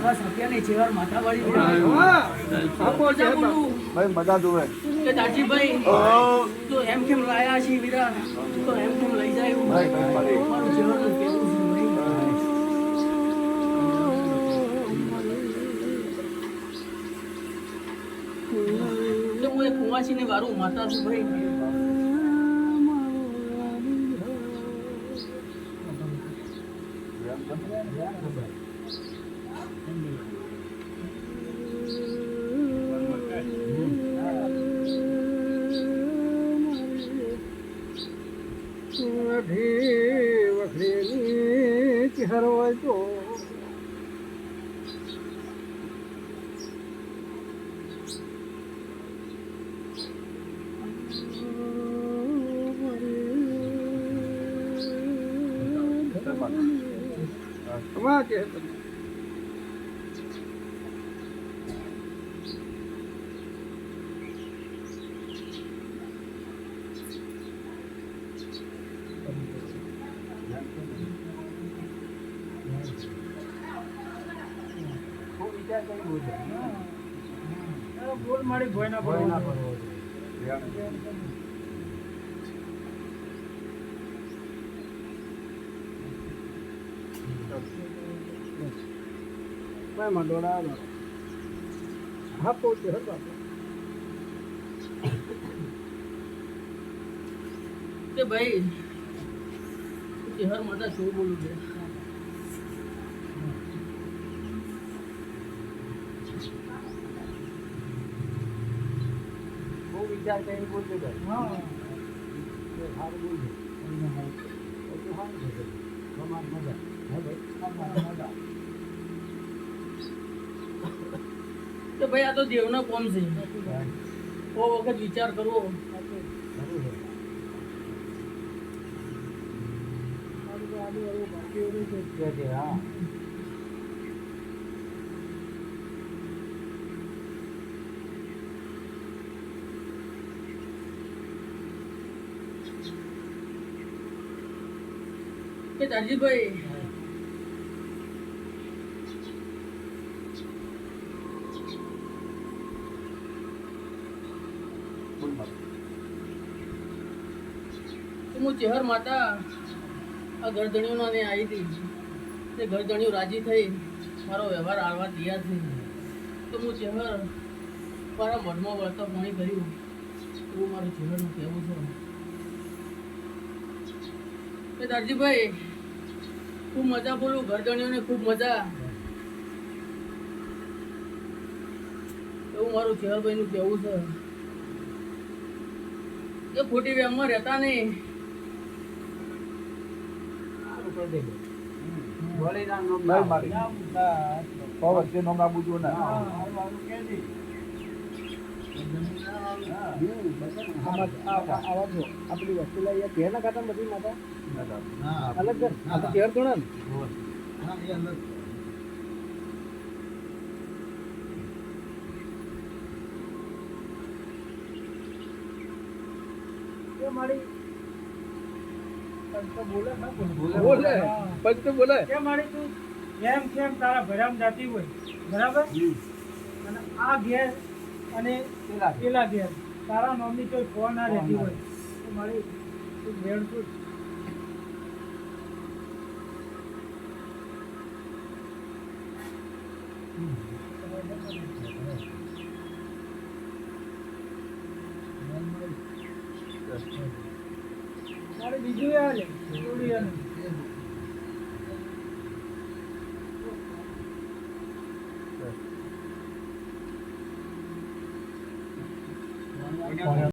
બસ અત્યારની ચેહર માથાવાળી ભાઈ મજા જોવે કે દાજીભાઈ તો એમ કેમ લાયા છે વીરા તો એમ કેમ લઈ જાય મારું ચેહરનું કેવું છે તો હું એક કુંવાસીને વારું માતા છું ભાઈ હરવાય તો વાહ કે બોલ મારી ભોયના ભોયના ભાઈ મંડોળા હા પહોંચે હતો કે ભાઈ ચેહર માતા શું બોલું છે વિચાર કરીને બોલતો જાય હા સારું બોલજો મજા તો ભાઈ આ તો દેવનો કોમ છે ઓ વખત વિચાર કરવો હા કે દાજીભાઈ હું ચેહર માતા આ ગરદણીઓના ને આવી હતી તે ગરદણીઓ રાજી થઈ મારો વ્યવહાર આલવા તૈયાર થઈ તો હું ચેહર મારા મનમાં વળતા પાણી કર્યું એવું મારું ચેહરનું કહેવું છે કે દાજીભાઈ ખૂબ મજા બોલું ગરદણીઓને ખૂબ મજા એવું મારું ચેહરભાઈનું કહેવું છે એ ખોટી વેમમાં રહેતા નહીં આપણી વસ્તુ લઈએ ઘેર ના ખાતા બધી માતા અલગ ઘેર થોડા ને મારી બોલે પંચ બોલે કે મારી તું એમ કેમ તારા ભરામ જાતી હોય બરાબર અને આ ઘેર અને પેલા ઘેર તારા મમ્મી કોઈ ફોન ના રહેતી હોય તો મારી તું ઘેર તું મારે બીજું યાર